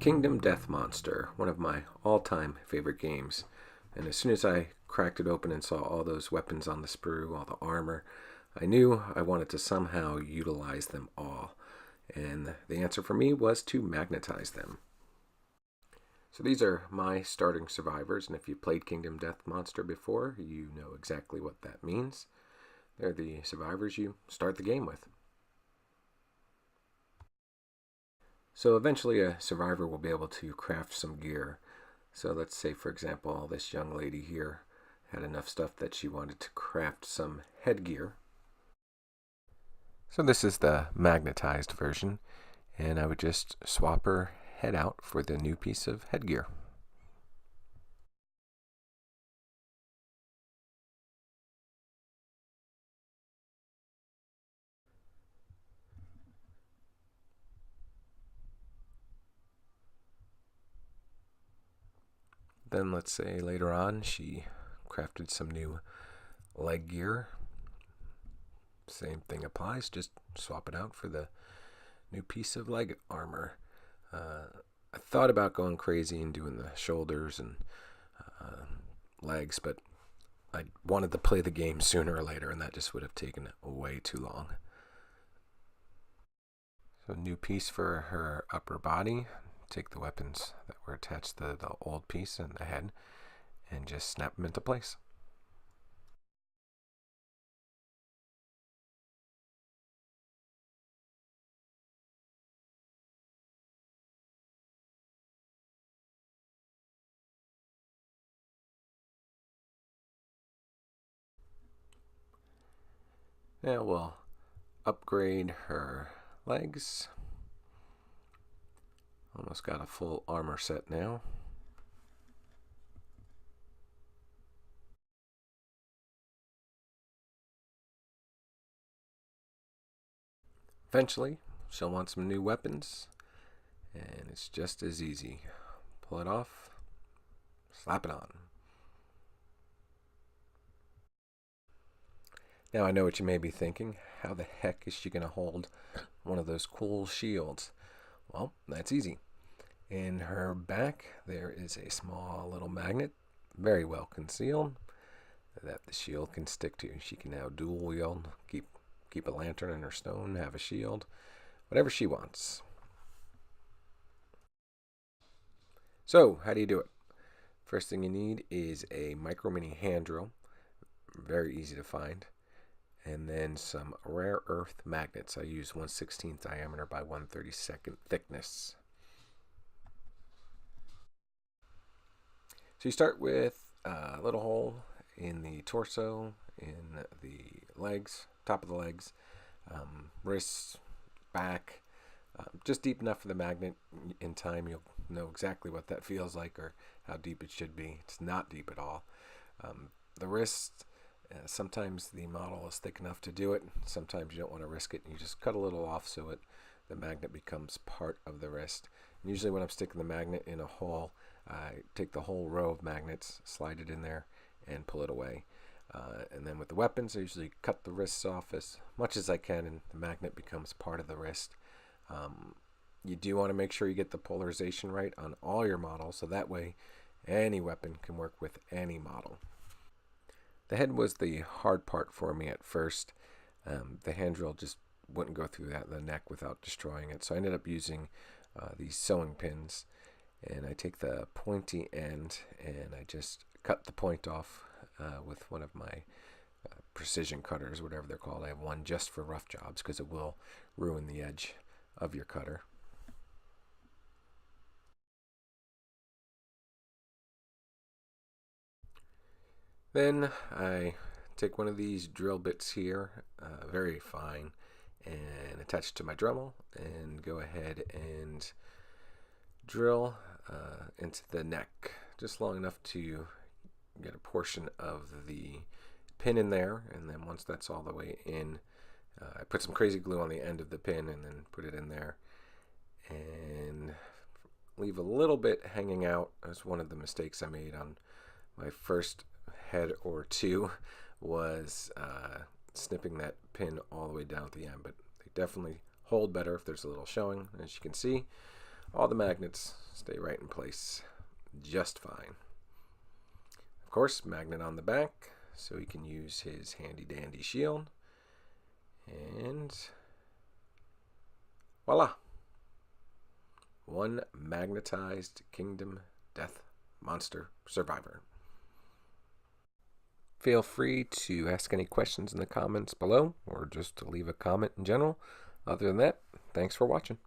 Kingdom Death Monster, one of my all-time favorite games. And as soon as I cracked it open and saw all those weapons on the sprue, all the armor, I knew I wanted to somehow utilize them all. And the answer for me was to magnetize them. So these are my starting survivors, and if you played Kingdom Death Monster before, you know exactly what that means. They're the survivors you start the game with. So eventually a survivor will be able to craft some gear. So let's say, for example, this young lady here had enough stuff that she wanted to craft some headgear. So this is the magnetized version, and I would just swap her head out for the new piece of headgear. Then let's say later on she crafted some new leg gear. Same thing applies, just swap it out for the new piece of leg armor. I thought about going crazy and doing the shoulders and legs, but I wanted to play the game sooner or later, and that just would have taken way too long. So new piece for her upper body. Take the weapons that were attached to the old piece and the head and just snap them into place. Now we'll upgrade her legs. Almost got a full armor set now. Eventually, she'll want some new weapons, and it's just as easy. Pull it off, slap it on. Now I know what you may be thinking. How the heck is she going to hold one of those cool shields? Well, that's easy. In her back, there is a small little magnet, very well concealed, that the shield can stick to. She can now dual wield, keep a lantern in her stone, have a shield, whatever she wants. So, how do you do it? First thing you need is a micro mini hand drill, very easy to find, and then some rare earth magnets. I use 1/16 diameter by 1/32 thickness. So you start with a little hole in the torso, in the legs, top of the legs, wrists, back, just deep enough for the magnet. In time you'll know exactly what that feels like or how deep it should be. It's not deep at all. The wrist, sometimes the model is thick enough to do it. Sometimes you don't want to risk it, and you just cut a little off so the magnet becomes part of the wrist. And usually when I'm sticking the magnet in a hole, I take the whole row of magnets, slide it in there, and pull it away. And then with the weapons, I usually cut the wrists off as much as I can, and the magnet becomes part of the wrist. You do want to make sure you get the polarization right on all your models, so that way any weapon can work with any model. The head was the hard part for me at first. The hand drill just wouldn't go through the neck without destroying it, so I ended up using these sewing pins, and I take the pointy end and I just cut the point off with one of my precision cutters, whatever they're called. I have one just for rough jobs because it will ruin the edge of your cutter. Then I take one of these drill bits here, very fine, and attach it to my Dremel and go ahead and drill into the neck just long enough to get a portion of the pin in there. And then once that's all the way in, I put some crazy glue on the end of the pin and then put it in there and leave a little bit hanging out. That's one of the mistakes I made on my first head or two, was snipping that pin all the way down at the end, but they definitely hold better if there's a little showing. As you can see, all the magnets stay right in place just fine. Of course, magnet on the back, so he can use his handy dandy shield. And voila! One magnetized kingdom death monster survivor. Feel free to ask any questions in the comments below, or just to leave a comment in general. Other than that, thanks for watching.